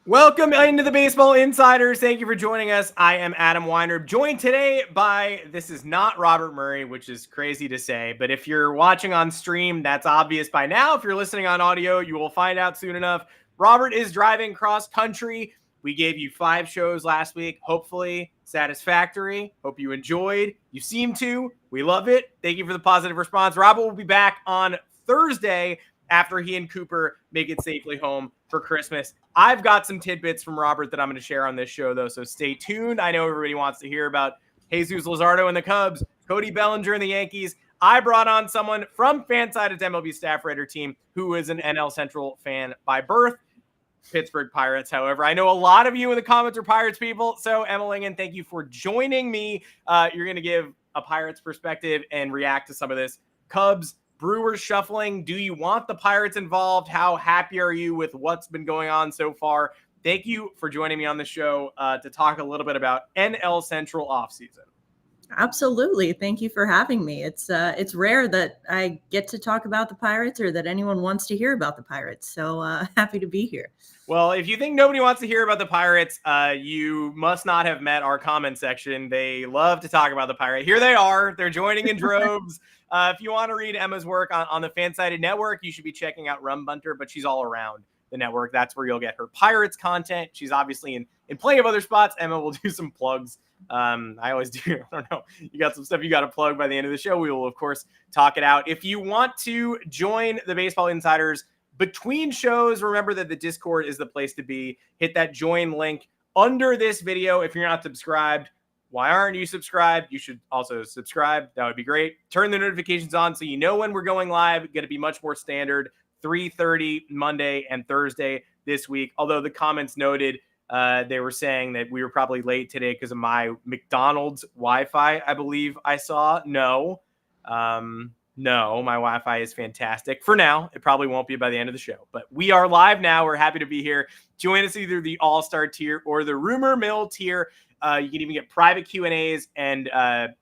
Welcome into the Baseball Insiders. Thank you for joining us. I am Adam Weinrib, joined today by, this is not Robert Murray, which is crazy to say, but if you're watching on stream, that's obvious by now. If you're listening on audio, you will find out soon enough. Robert is driving cross country. We gave you 5 shows last week, hopefully satisfactory. Hope you enjoyed. You seem to. We love it. Thank you for the positive response. Robert will be back on Thursday after he and Cooper make it safely home for Christmas. I've got some tidbits from Robert that I'm going to share on this show, though, so stay tuned. I know everybody wants to hear about Jesus Luzardo and the Cubs, Cody Bellinger and the Yankees. I brought on someone from Fansided's MLB staff writer team who is an NL Central fan by birth, Pittsburgh Pirates, however. I know a lot of you in the comments are Pirates people, so Emma Lingan, thank you for joining me. You're going to give a Pirates perspective and react to some of this. Cubs, Brewers shuffling. Do you want the Pirates involved? How happy are you with what's been going on so far? Thank you for joining me on the show to talk a little bit about NL Central offseason. Absolutely. Thank you for having me. It's rare that I get to talk about the Pirates or that anyone wants to hear about the Pirates. So happy to be here. Well, if you think nobody wants to hear about the Pirates, you must not have met our comment section. They love to talk about the Pirates. Here they are. They're joining in droves. If you want to read Emma's work on the Fansided Network, you should be checking out Rum Bunter, but she's all around the network. That's where you'll get her Pirates content. She's obviously in plenty of other spots. Emma will do some plugs. I always do. I don't know. You got some stuff you got to plug by the end of the show. We will, of course, talk it out. If you want to join the Baseball Insiders between shows, remember that the Discord is the place to be. Hit that join link under this video. If you're not subscribed, why aren't you subscribed? You should also subscribe. That would be great. Turn the notifications on so you know when we're going live. Going to be much more standard, 3:30 Monday and Thursday this week. Although the comments noted they were saying that we were probably late today because of my McDonald's Wi-Fi, I believe I saw. No, my Wi-Fi is fantastic. For now, it probably won't be by the end of the show. But we are live now. We're happy to be here. Join us either the All-Star tier or the Rumor Mill tier. You can even get private Q&As and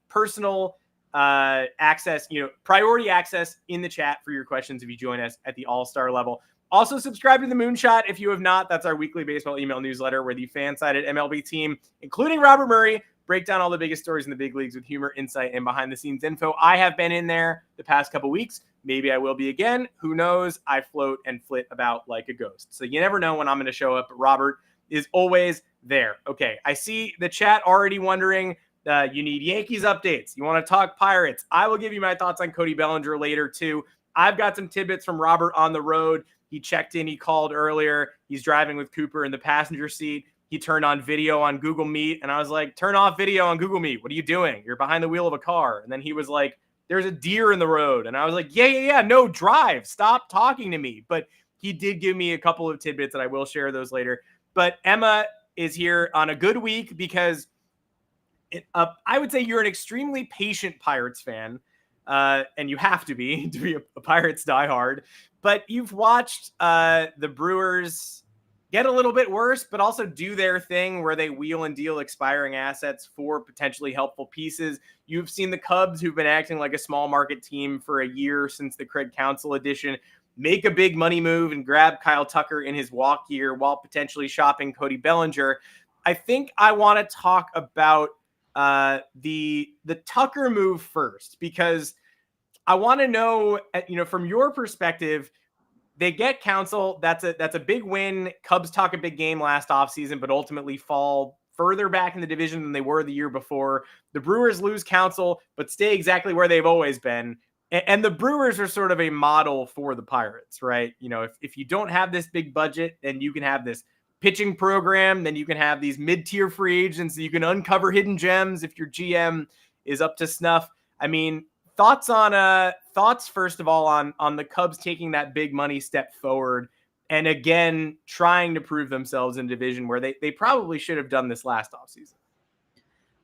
personal access, priority access in the chat for your questions if you join us at the All-Star level. Also, subscribe to the Moonshot if you have not. That's our weekly baseball email newsletter where the Fansided MLB team, including Robert Murray, break down all the biggest stories in the big leagues with humor, insight, and behind-the-scenes info. I have been in there the past couple weeks. Maybe I will be again. Who knows? I float and flit about like a ghost. So you never know when I'm going to show up. But Robert is always there. Okay, I see the chat already wondering, you need Yankees updates. You want to talk Pirates. I will give you my thoughts on Cody Bellinger later, too. I've got some tidbits from Robert on the road. He checked in. He called earlier. He's driving with Cooper in the passenger seat. He turned on video on Google Meet, and I was like, turn off video on Google Meet. What are you doing? You're behind the wheel of a car. And then he was like, there's a deer in the road. And I was like, yeah. No, drive. Stop talking to me. But he did give me a couple of tidbits, and I will share those later. But Emma is here on a good week because I would say you're an extremely patient Pirates fan, and you have to be a Pirates diehard. But you've watched the Brewers get a little bit worse, but also do their thing where they wheel and deal expiring assets for potentially helpful pieces. You've seen the Cubs, who've been acting like a small market team for a year since the Craig Counsell edition, make a big money move and grab Kyle Tucker in his walk year while potentially shopping Cody Bellinger. I think I want to talk about the Tucker move first, because I want to know, from your perspective, they get Counsell. That's a big win. Cubs talk a big game last offseason, but ultimately fall further back in the division than they were the year before. The Brewers lose Counsell, but stay exactly where they've always been. And the Brewers are sort of a model for the Pirates, right? If you don't have this big budget, then you can have this pitching program, then you can have these mid-tier free agents, you can uncover hidden gems if your GM is up to snuff. I mean, thoughts first of all on the Cubs taking that big money step forward and again trying to prove themselves in a division where they probably should have done this last offseason.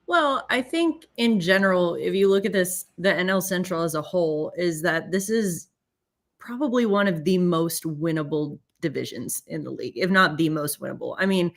Well, I think in general, if you look at this, the NL Central as a whole, is that this is probably one of the most winnable divisions in the league, if not the most winnable. I mean,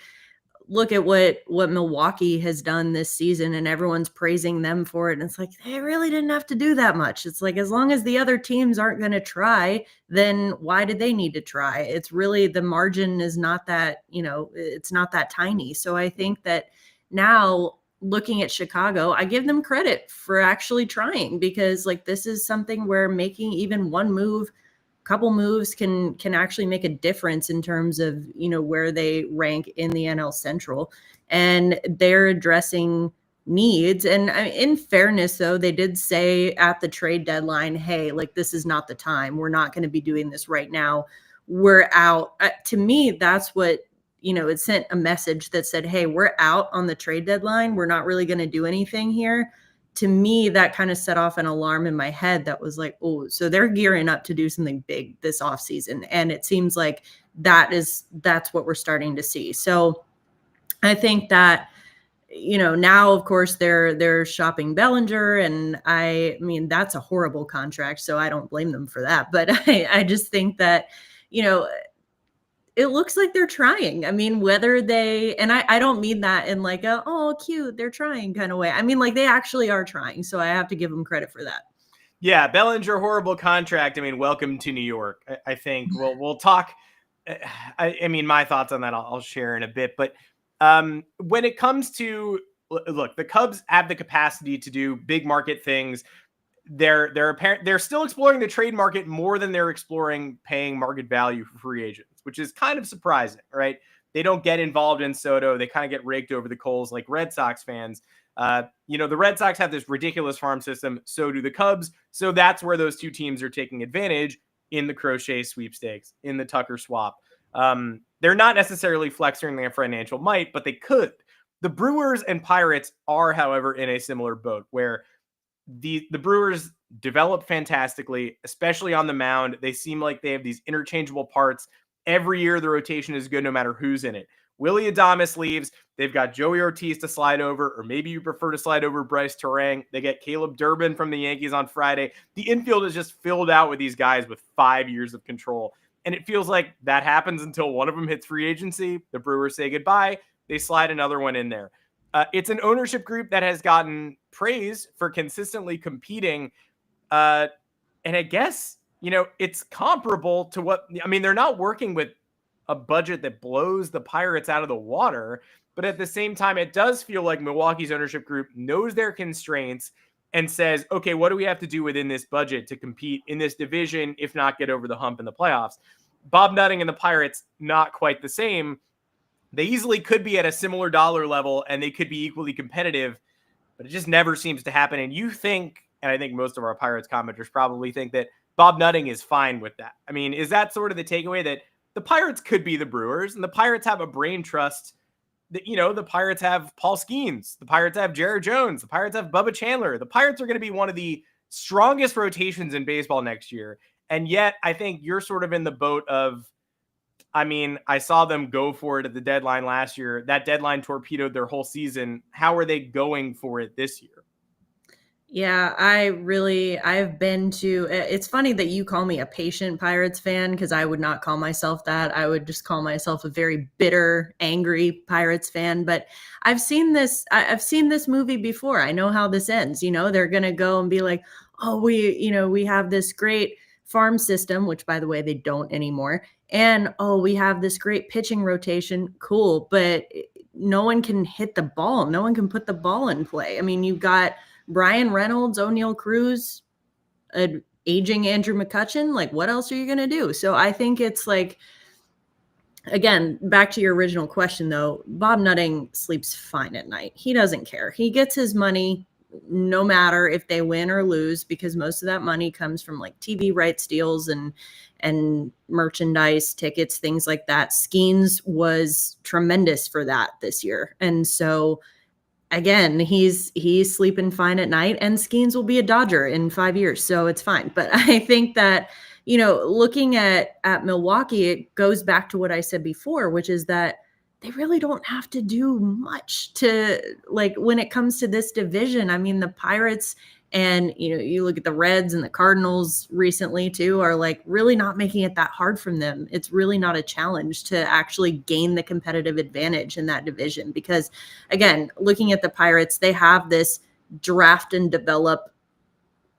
look at what Milwaukee has done this season, and everyone's praising them for it. And it's like, they really didn't have to do that much. It's like, as long as the other teams aren't going to try, then why did they need to try? It's really, the margin is not that, it's not that tiny. So I think that now, looking at Chicago, I give them credit for actually trying, because like, this is something where making even one move, couple moves can actually make a difference in terms of, where they rank in the NL Central, and they're addressing needs. And in fairness, though, they did say at the trade deadline, hey, like, this is not the time. We're not going to be doing this right now. We're out. To me, that's what, it sent a message that said, hey, we're out on the trade deadline. We're not really going to do anything here. To me, that kind of set off an alarm in my head that was like, oh, so they're gearing up to do something big this offseason. And it seems like that's what we're starting to see. So I think that, now, of course, they're shopping Bellinger. And I mean, that's a horrible contract, so I don't blame them for that. But I just think that, it looks like they're trying. I mean, whether they, and I don't mean that in like a, oh, cute, they're trying kind of way. I mean, like, they actually are trying. So I have to give them credit for that. Yeah, Bellinger, horrible contract. I mean, welcome to New York. I think we'll talk. I mean, my thoughts on that I'll share in a bit. But when it comes to, look, the Cubs have the capacity to do big market things. They're still exploring the trade market more than they're exploring paying market value for free agents, which is kind of surprising, right? They don't get involved in Soto. They kind of get raked over the coals like Red Sox fans. The Red Sox have this ridiculous farm system. So do the Cubs. So that's where those two teams are taking advantage in the Crochet sweepstakes, in the Tucker swap. They're not necessarily flexing their financial might, but they could. The Brewers and Pirates are, however, in a similar boat where the Brewers develop fantastically, especially on the mound. They seem like they have these interchangeable parts. Every year, the rotation is good no matter who's in it. Willy Adames leaves. They've got Joey Ortiz to slide over, or maybe you prefer to slide over Bryce Terang. They get Caleb Durbin from the Yankees on Friday. The infield is just filled out with these guys with 5 years of control. And it feels like that happens until one of them hits free agency. The Brewers say goodbye. They slide another one in there. It's an ownership group that has gotten praise for consistently competing. And I guess, it's comparable to what, I mean, they're not working with a budget that blows the Pirates out of the water. But at the same time, it does feel like Milwaukee's ownership group knows their constraints and says, okay, what do we have to do within this budget to compete in this division, if not get over the hump in the playoffs? Bob Nutting and the Pirates, not quite the same. They easily could be at a similar dollar level and they could be equally competitive, but it just never seems to happen. And you think, and I think most of our Pirates commenters probably think, that Bob Nutting is fine with that. I mean, is that sort of the takeaway, that the Pirates could be the Brewers and the Pirates have a brain trust that, the Pirates have Paul Skeens, the Pirates have Jared Jones, the Pirates have Bubba Chandler. The Pirates are going to be one of the strongest rotations in baseball next year. And yet I think you're sort of in the boat of, I mean, I saw them go for it at the deadline last year. That deadline torpedoed their whole season. How are they going for it this year? Yeah, I've been to, it's funny that you call me a patient Pirates fan, because I would not call myself that. I would just call myself a very bitter, angry Pirates fan. But I've seen this movie before. I know how this ends. They're going to go and be like, oh, we have this great farm system, which, by the way, they don't anymore. And, oh, we have this great pitching rotation. Cool. But no one can hit the ball. No one can put the ball in play. I mean, you've got Brian Reynolds, O'Neal Cruz, an aging Andrew McCutchen. Like, what else are you going to do? So I think it's like, again, back to your original question, though, Bob Nutting sleeps fine at night. He doesn't care. He gets his money no matter if they win or lose, because most of that money comes from like TV rights deals and merchandise, tickets, things like that. Skeens was tremendous for that this year. And so again, he's sleeping fine at night, and Skeens will be a Dodger in 5 years. So it's fine. But I think that, looking at Milwaukee, it goes back to what I said before, which is that they really don't have to do much to, like, when it comes to this division. I mean, the Pirates And, you look at the Reds and the Cardinals recently too, are like really not making it that hard from them. It's really not a challenge to actually gain the competitive advantage in that division. Because again, looking at the Pirates, they have this draft and develop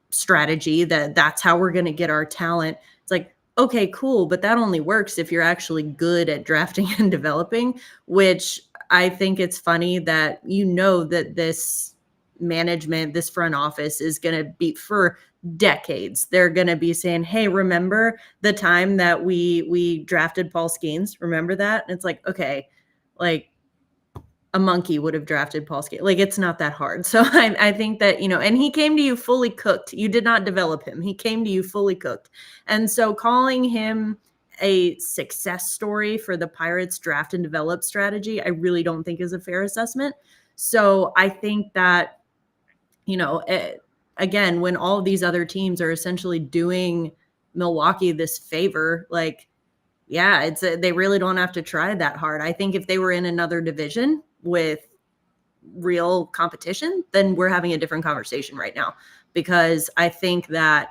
strategy that's how we're going to get our talent. It's like, okay, cool. But that only works if you're actually good at drafting and developing, which I think it's funny that, that this management, this front office is going to be for decades. They're going to be saying, hey, remember the time that we drafted Paul Skeens? Remember that? And it's like, okay, like a monkey would have drafted Paul Skeens. Like, it's not that hard. So I think that, and he came to you fully cooked. You did not develop him. He came to you fully cooked. And so calling him a success story for the Pirates draft and develop strategy, I really don't think is a fair assessment. So I think that, again, when all of these other teams are essentially doing Milwaukee this favor, like, yeah, they really don't have to try that hard. I think if they were in another division with real competition, then we're having a different conversation right now, because I think that,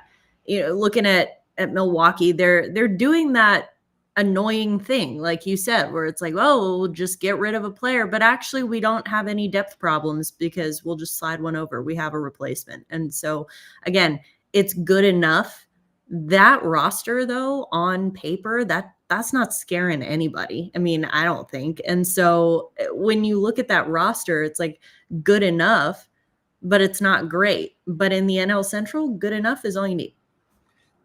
looking at Milwaukee, they're doing that annoying thing, like you said, where it's like, oh, we'll just get rid of a player, but actually we don't have any depth problems because we'll just slide one over. We have a replacement. And so again, it's good enough. That roster, though, on paper, that's not scaring anybody. I mean, I don't think. And so when you look at that roster, it's like good enough, but it's not great. But in the NL Central, good enough is all you need.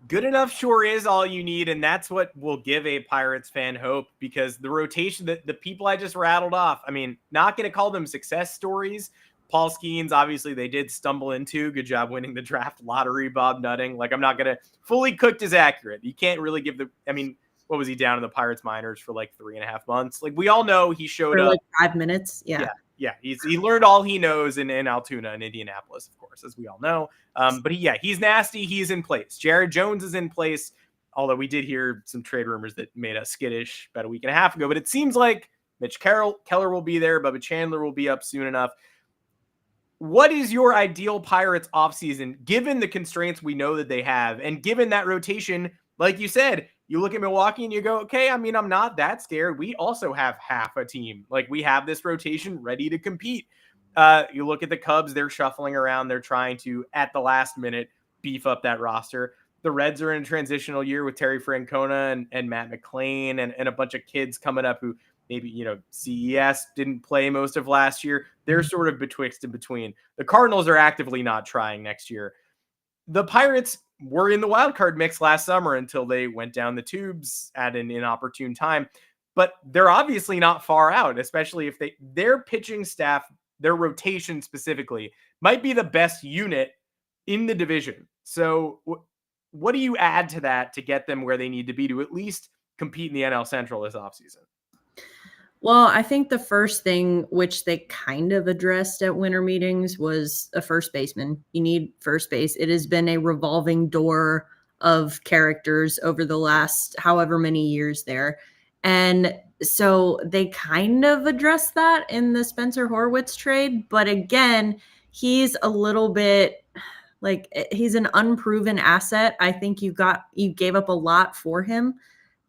Good enough sure is all you need, and that's what will give a Pirates fan hope, because the rotation, the people I just rattled off, I mean, not going to call them success stories. Paul Skeens, obviously, they did stumble into. Good job winning the draft lottery, Bob Nutting. Like, I'm not going to fully cooked is accurate. You can't really give what was he down in the Pirates minors for like 3.5 months? Like, we all know he showed for up. Like 5 minutes. Yeah. He learned all he knows in Altoona in Indianapolis, of course, as we all know. But he's nasty. He's in place. Jared Jones is in place, although we did hear some trade rumors that made us skittish about a week and a half ago. But it seems like Mitch Keller will be there. Bubba Chandler will be up soon enough. What is your ideal Pirates offseason, given the constraints we know that they have, and given that rotation, like you said, you look at Milwaukee and you go, okay, I mean, I'm not that scared. We also have half a team. Like, we have this rotation ready to compete. You look at the Cubs, they're shuffling around. They're trying to, at the last minute, beef up that roster. The Reds are in a transitional year with Terry Francona and Matt McClain and a bunch of kids coming up who maybe, CES didn't play most of last year. They're sort of betwixt and between. The Cardinals are actively not trying next year. The Pirates were in the wild card mix last summer until they went down the tubes at an inopportune time. But they're obviously not far out, especially if their pitching staff, their rotation specifically, might be the best unit in the division. So what do you add to that to get them where they need to be to at least compete in the NL Central this offseason? Well, I think the first thing, which they kind of addressed at winter meetings, was a first baseman. You need first base. It has been a revolving door of characters over the last however many years there. And so they kind of addressed that in the Spencer Horwitz trade. But again, he's a little bit like, he's an unproven asset. I think you gave up a lot for him.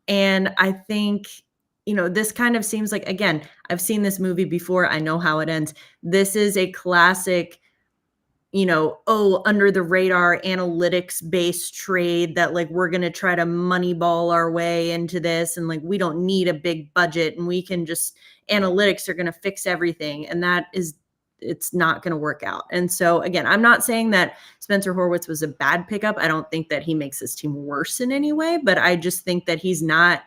And I think, this kind of seems like, again, I've seen this movie before. I know how it ends. This is a classic, under the radar analytics based trade that, like, we're going to try to moneyball our way into this. And, like, we don't need a big budget and we can just, analytics are going to fix everything. And it's not going to work out. And so, again, I'm not saying that Spencer Horwitz was a bad pickup. I don't think that he makes this team worse in any way, but I just think that he's not.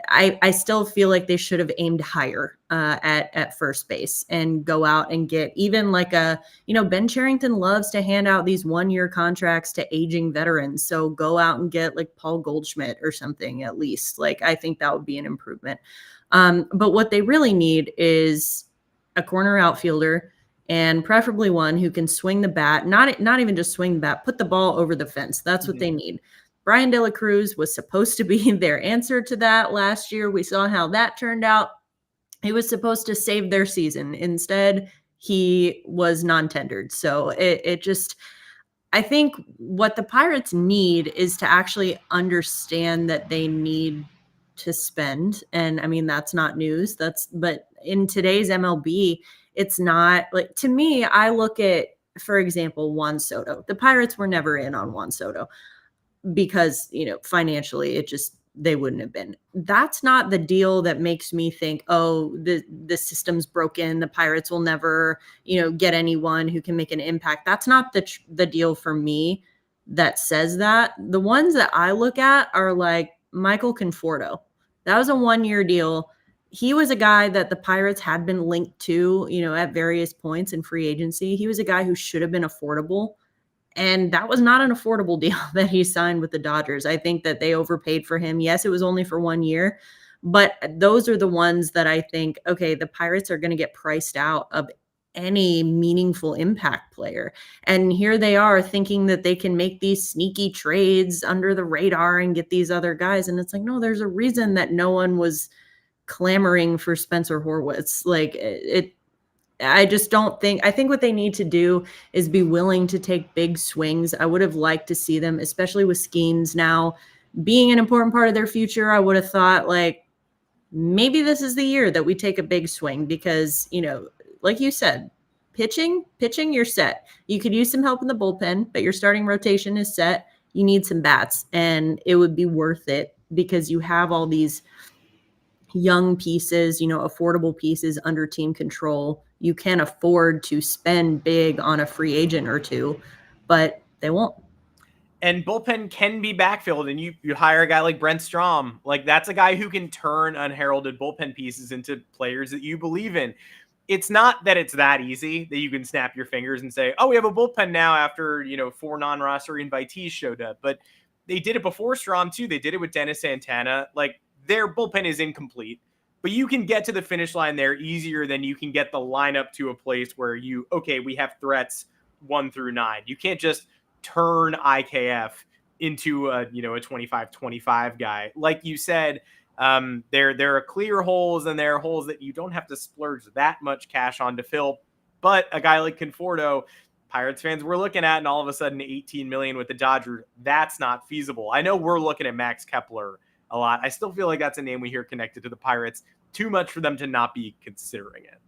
I still feel like they should have aimed higher at first base and go out and get even like Ben Cherington loves to hand out these 1-year contracts to aging veterans. So go out and get like Paul Goldschmidt or something at least. Like, I think that would be an improvement. But what they really need is a corner outfielder, and preferably one who can swing the bat, not even just swing the bat, put the ball over the fence. That's what they need. Bryan De La Cruz was supposed to be their answer to that last year. We saw how that turned out. He was supposed to save their season. Instead, he was non-tendered. So it just, I think what the Pirates need is to actually understand that they need to spend. And I mean, that's not news. But in today's MLB, it's not like, to me, I look at, for example, Juan Soto. The Pirates were never in on Juan Soto because, financially they wouldn't have been. That's not the deal that makes me think, oh, the system's broken. The Pirates will never, get anyone who can make an impact. That's not the deal for me that says that. The ones that I look at are like Michael Conforto. That was a 1-year deal. He was a guy that the Pirates had been linked to, at various points in free agency. He was a guy who should have been affordable. And that was not an affordable deal that he signed with the Dodgers. I think that they overpaid for him. Yes, it was only for 1 year, but those are the ones that I think, okay, the Pirates are going to get priced out of any meaningful impact player. And here they are thinking that they can make these sneaky trades under the radar and get these other guys. And it's like, no, there's a reason that no one was clamoring for Spencer Horwitz. Like I just don't think, I think what they need to do is be willing to take big swings. I would have liked to see them, especially with Skeens now being an important part of their future. I would have thought like, maybe this is the year that we take a big swing because, like you said, pitching, you're set. You could use some help in the bullpen, but your starting rotation is set. You need some bats, and it would be worth it because you have all these young pieces, affordable pieces under team control. You can afford to spend big on a free agent or two, but they won't. And bullpen can be backfilled, and you hire a guy like Brent Strom. Like, that's a guy who can turn unheralded bullpen pieces into players that you believe in. It's not that it's that easy that you can snap your fingers and say, oh, we have a bullpen now after, 4 non-roster invitees showed up. But they did it before Strom too. They did it with Dennis Santana. Like, their bullpen is incomplete, but you can get to the finish line there easier than you can get the lineup to a place where we have threats 1 through 9. You can't just turn IKF into a 25-25 guy. Like you said, there are clear holes, and there are holes that you don't have to splurge that much cash on to fill. But a guy like Conforto, Pirates fans we're looking at, and all of a sudden $18 million with the Dodgers, that's not feasible. I know we're looking at Max Kepler a lot. I still feel like that's a name we hear connected to the Pirates too much for them to not be considering it.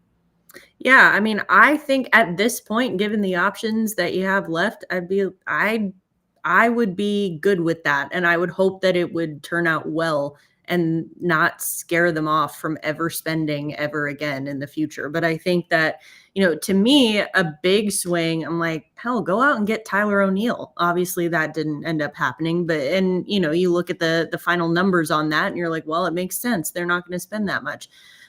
Yeah, I mean, I think at this point, given the options that you have left, I would be good with that, and I would hope that it would turn out well and not scare them off from ever spending ever again in the future. But I think that, to me, a big swing, I'm like, hell, go out and get Tyler O'Neill. Obviously that didn't end up happening, but, you look at the final numbers on that and you're like, well, it makes sense. They're not going to spend that much.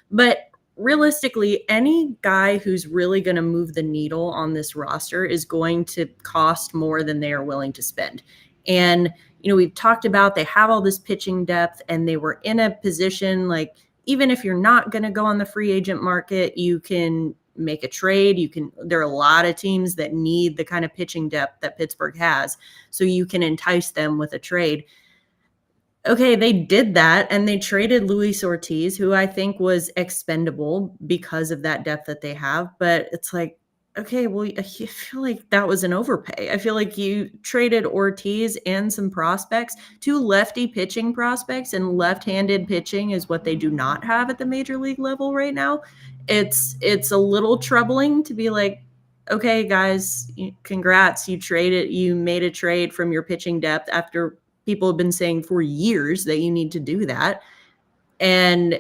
But realistically, any guy who's really going to move the needle on this roster is going to cost more than they are willing to spend. And we've talked about they have all this pitching depth, and they were in a position like, even if you're not going to go on the free agent market, you can make a trade. There are a lot of teams that need the kind of pitching depth that Pittsburgh has, so you can entice them with a trade. Okay, they did that, and they traded Luis Ortiz, who I think was expendable because of that depth that they have. But it's like, okay, well, I feel like that was an overpay. I feel like you traded Ortiz and some prospects, 2 lefty pitching prospects, and left-handed pitching is what they do not have at the major league level right now. It's a little troubling to be like, okay, guys, congrats, you made a trade from your pitching depth after people have been saying for years that you need to do that. And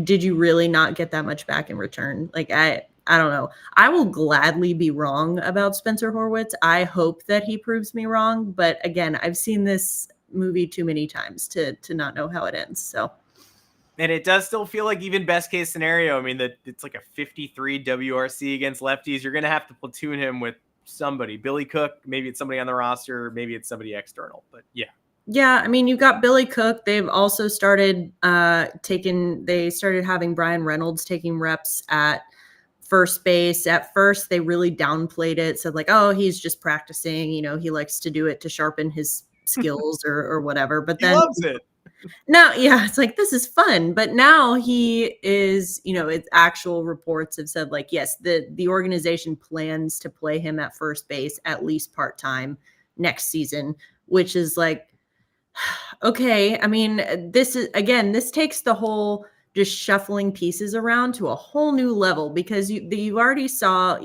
did you really not get that much back in return? Like, I don't know. I will gladly be wrong about Spencer Horwitz. I hope that he proves me wrong. But again, I've seen this movie too many times to not know how it ends. So, and it does still feel like, even best case scenario, I mean, that it's like a 53 WRC against lefties. You're going to have to platoon him with somebody. Billy Cook, maybe it's somebody on the roster, maybe it's somebody external. But yeah. Yeah, I mean, you've got Billy Cook. They've also started having Brian Reynolds taking reps at first base. At first, they really downplayed it. Said like, oh, he's just practicing. He likes to do it to sharpen his skills or whatever. But then he loves it. Now, yeah, it's like, this is fun. But now he is, it's actual reports have said like, yes, the organization plans to play him at first base at least part-time next season, which is like, okay. I mean, this takes the whole just shuffling pieces around to a whole new level, because you already saw,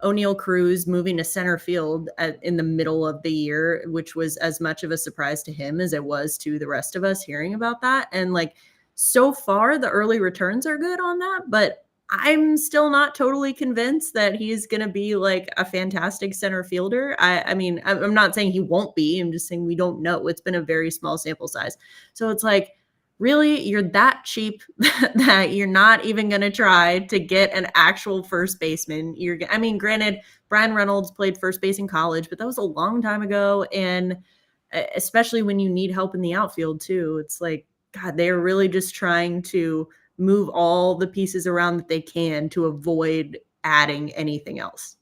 O'Neal Cruz moving to center field in the middle of the year, which was as much of a surprise to him as it was to the rest of us hearing about that. And like, so far, the early returns are good on that, but I'm still not totally convinced that he's going to be like a fantastic center fielder. I mean, I'm not saying he won't be. I'm just saying we don't know. It's been a very small sample size. So it's like, really, you're that cheap that you're not even going to try to get an actual first baseman. I mean, granted, Brian Reynolds played first base in college, but that was a long time ago. And especially when you need help in the outfield too, it's like, God, they're really just trying to move all the pieces around that they can to avoid adding anything else.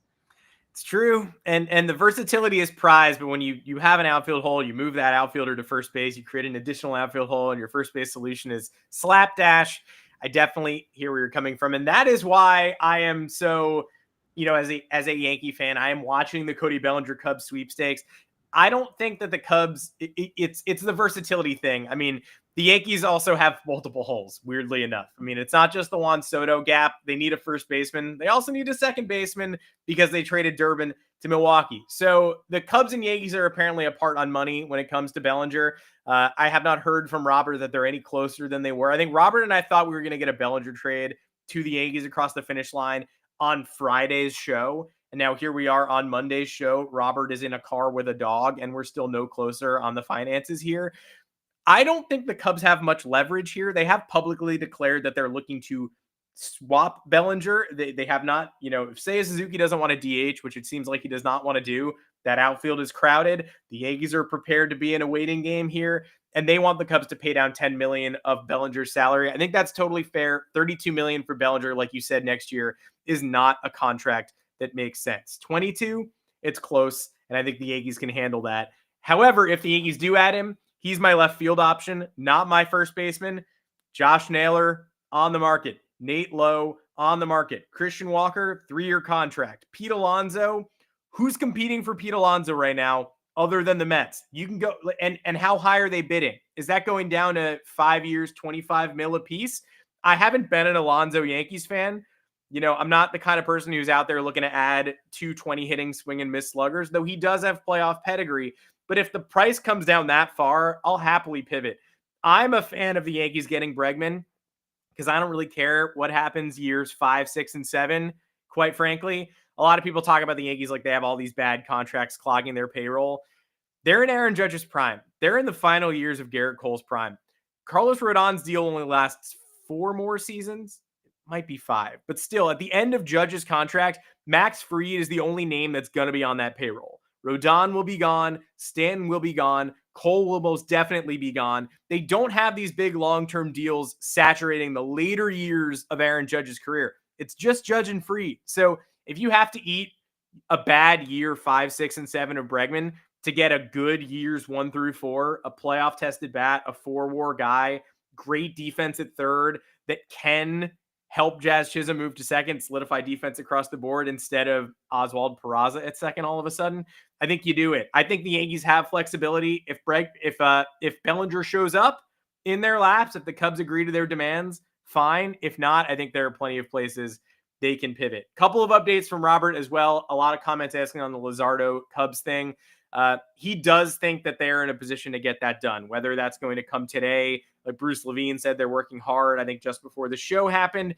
It's true. And the versatility is prized, but when you have an outfield hole, you move that outfielder to first base, you create an additional outfield hole, and your first base solution is slapdash. I definitely hear where you're coming from. And that is why I am so, as a Yankee fan, I am watching the Cody Bellinger Cubs sweepstakes. I don't think that the Cubs, it's the versatility thing. I mean, the Yankees also have multiple holes, weirdly enough. I mean, it's not just the Juan Soto gap. They need a first baseman. They also need a second baseman because they traded Durbin to Milwaukee. So the Cubs and Yankees are apparently apart on money when it comes to Bellinger. I have not heard from Robert that they're any closer than they were. I think Robert and I thought we were going to get a Bellinger trade to the Yankees across the finish line on Friday's show. And now here we are on Monday's show. Robert is in a car with a dog, and we're still no closer on the finances here. I don't think the Cubs have much leverage here. They have publicly declared that they're looking to swap Bellinger. They have not, if Seiya Suzuki doesn't want a DH, which it seems like he does not want to do, that outfield is crowded. The Yankees are prepared to be in a waiting game here, and they want the Cubs to pay down $10 million of Bellinger's salary. I think that's totally fair. $32 million for Bellinger, like you said, next year is not a contract that makes sense. 22, it's close, and I think the Yankees can handle that. However, if the Yankees do add him, he's my left field option, not my first baseman. Josh Naylor on the market. Nate Lowe on the market. Christian Walker, 3-year contract. Pete Alonso, who's competing for Pete Alonso right now other than the Mets? You can go, and how high are they bidding? Is that going down to 5 years, $25 million a piece? I haven't been an Alonso Yankees fan. I'm not the kind of person who's out there looking to add 220 hitting swing and miss sluggers, though he does have playoff pedigree. But if the price comes down that far, I'll happily pivot. I'm a fan of the Yankees getting Bregman because I don't really care what happens years 5, 6, and 7, quite frankly. A lot of people talk about the Yankees like they have all these bad contracts clogging their payroll. They're in Aaron Judge's prime. They're in the final years of Garrett Cole's prime. Carlos Rodon's deal only lasts 4 more seasons. Might be 5. But still, at the end of Judge's contract, Max Fried is the only name that's going to be on that payroll. Rodon will be gone. Stanton will be gone. Cole will most definitely be gone. They don't have these big long-term deals saturating the later years of Aaron Judge's career. It's just Judge and Fried. So if you have to eat a bad year 5, 6, and 7 of Bregman to get a good years 1 through 4, a playoff-tested bat, a 4-WAR guy, great defense at third that can help Jazz Chisholm move to second, solidify defense across the board instead of Oswald Peraza at second all of a sudden, I think you do it. I think the Yankees have flexibility. If Bellinger shows up in their laps, if the Cubs agree to their demands, fine. If not, I think there are plenty of places they can pivot. Couple of updates from Robert as well. A lot of comments asking on the Luzardo Cubs thing. He does think that they're in a position to get that done, whether that's going to come today. Like Bruce Levine said, they're working hard. I think just before the show happened,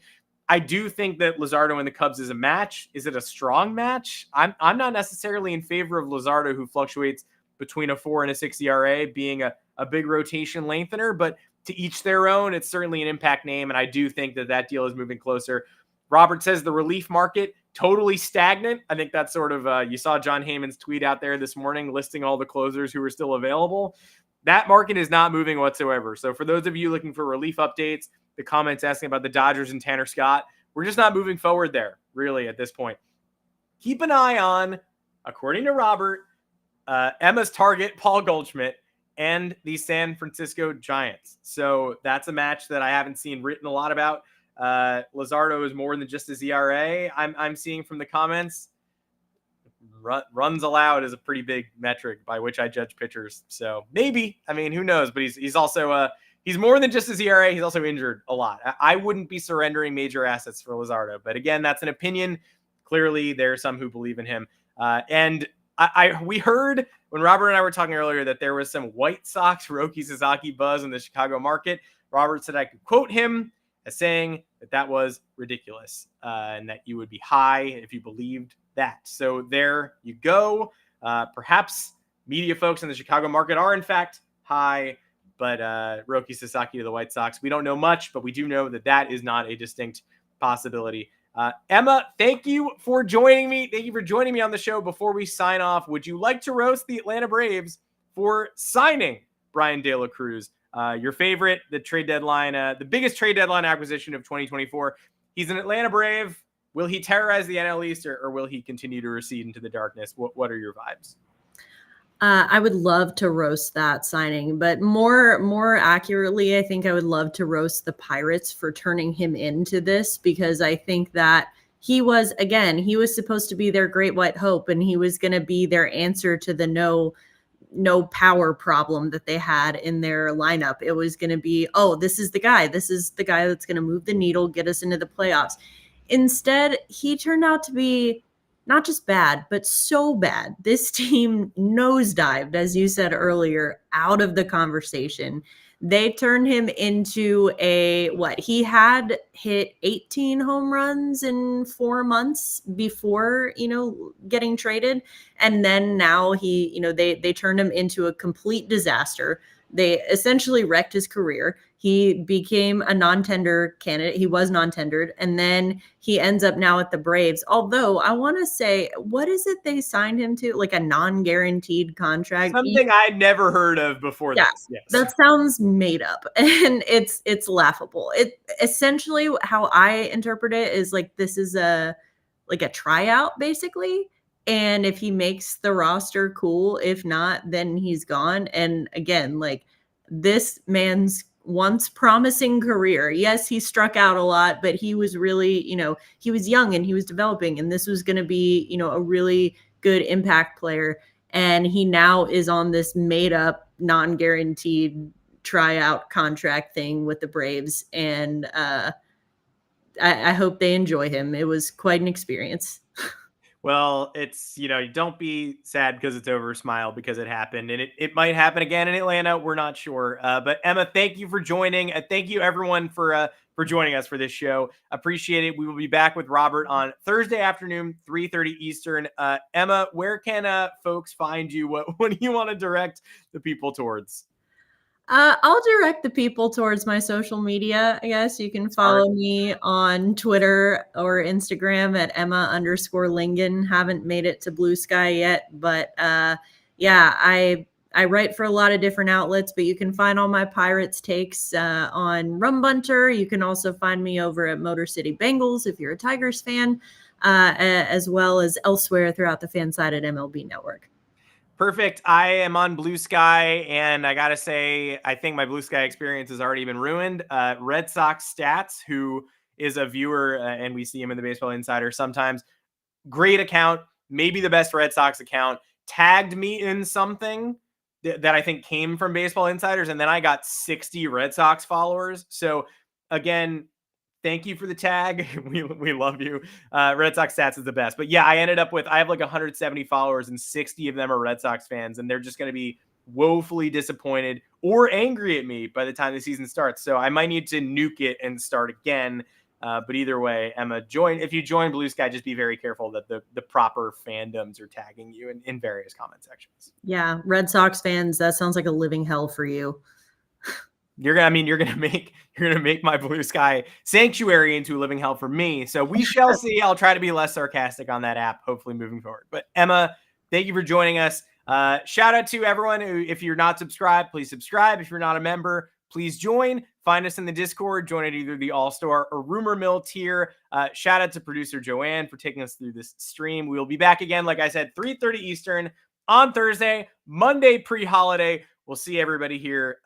I do think that Luzardo and the Cubs is a match. Is it a strong match? I'm not necessarily in favor of Luzardo, who fluctuates between a 4 and a 6 ERA, being a big rotation lengthener, but to each their own. It's certainly an impact name, and I do think that deal is moving closer. Robert says the relief market totally stagnant. I think that's sort of, you saw John Heyman's tweet out there this morning listing all the closers who are still available. That market is not moving whatsoever. So for those of you looking for relief updates, the comments asking about the Dodgers and Tanner Scott, we're just not moving forward there, really, at this point. Keep an eye on, according to Robert, Emma's target, Paul Goldschmidt, and the San Francisco Giants. So that's a match that I haven't seen written a lot about. Luzardo is more than just his ERA. I'm seeing from the comments. Runs allowed is a pretty big metric by which I judge pitchers. So maybe, I mean, who knows? But he's also he's more than just his ERA. He's also injured a lot. I wouldn't be surrendering major assets for Luzardo. But again, that's an opinion. Clearly, there are some who believe in him. And we heard when Robert and I were talking earlier that there was some White Sox Roki Sasaki buzz in the Chicago market. Robert said I could quote him as saying that was ridiculous and that you would be high if you believed that. So there you go. Perhaps media folks in the Chicago market are in fact high, but Roki Sasaki to the White Sox, we don't know much, but we do know that is not a distinct possibility. Emma, thank you for joining me. Thank you for joining me on the show. Before we sign off, would you like to roast the Atlanta Braves for signing Bryan De La Cruz? Your favorite, the trade deadline, the biggest trade deadline acquisition of 2024. He's an Atlanta Brave. Will he terrorize the NL East or will he continue to recede into the darkness? What are your vibes? I would love to roast that signing, but more accurately, I think I would love to roast the Pirates for turning him into this, because I think that he was supposed to be their great white hope, and he was going to be their answer to the no power problem that they had in their lineup. It was going to be, this is the guy that's going to move the needle, get us into the playoffs. Instead, he turned out to be not just bad, but so bad. This team nosedived, as you said earlier, out of the conversation. They turned him into he had hit 18 home runs in 4 months before, getting traded. And then now they turned him into a complete disaster. They essentially wrecked his career. He became a non-tender candidate. He was non-tendered. And then he ends up now at the Braves. Although I want to say, what is it they signed him to? Like a non-guaranteed contract? Something I'd never heard of before this. Yes. That sounds made up. And it's laughable. It essentially, how I interpret it is like, this is a tryout basically. And if he makes the roster, cool. If not, then he's gone. And again, this man's once promising career. Yes, he struck out a lot, but he was really, he was young and he was developing, and this was going to be, a really good impact player. And he now is on this made up, non-guaranteed tryout contract thing with the Braves. And I hope they enjoy him. It was quite an experience. Well, it's, don't be sad because it's over, smile because it happened. And it might happen again in Atlanta. We're not sure. But Emma, thank you for joining. Thank you everyone for joining us for this show. Appreciate it. We will be back with Robert on Thursday afternoon, 3:30 Eastern. Emma, where can folks find you? What do you want to direct the people towards? I'll direct the people towards my social media. I guess you can follow me on Twitter or Instagram at Emma_Lingan. Haven't made it to Blue Sky yet, but I write for a lot of different outlets, but you can find all my Pirates takes on Rum Bunter. You can also find me over at Motor City Bengals if you're a Tigers fan, as well as elsewhere throughout the Fansided MLB network. Perfect. I am on Blue Sky, and I got to say, I think my Blue Sky experience has already been ruined. Red Sox Stats, who is a viewer, and we see him in the Baseball Insider sometimes. Great account, maybe the best Red Sox account, tagged me in something that I think came from Baseball Insiders, and then I got 60 Red Sox followers. So, again, thank you for the tag. We love you. Red Sox Stats is the best. But yeah, I have 170 followers and 60 of them are Red Sox fans. And they're just going to be woefully disappointed or angry at me by the time the season starts. So I might need to nuke it and start again. But either way, Emma, if you join Blue Sky, just be very careful that the proper fandoms are tagging you in various comment sections. Yeah. Red Sox fans, that sounds like a living hell for you. You're gonna make my Blue Sky sanctuary into a living hell for me. So we shall see. I'll try to be less sarcastic on that app, hopefully moving forward. But Emma, thank you for joining us. Shout out to everyone who, if you're not subscribed, please subscribe. If you're not a member, please join. Find us in the Discord. Join at either the All-Star or Rumor Mill tier. Shout out to producer Joanne for taking us through this stream. We will be back again, like I said, 3:30 Eastern on Thursday, Monday pre-holiday. We'll see everybody here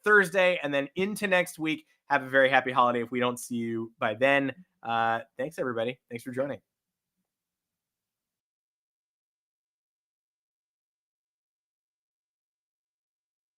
Thursday and then into next week. Have a very happy holiday if we don't see you by then. Thanks, everybody. Thanks for joining.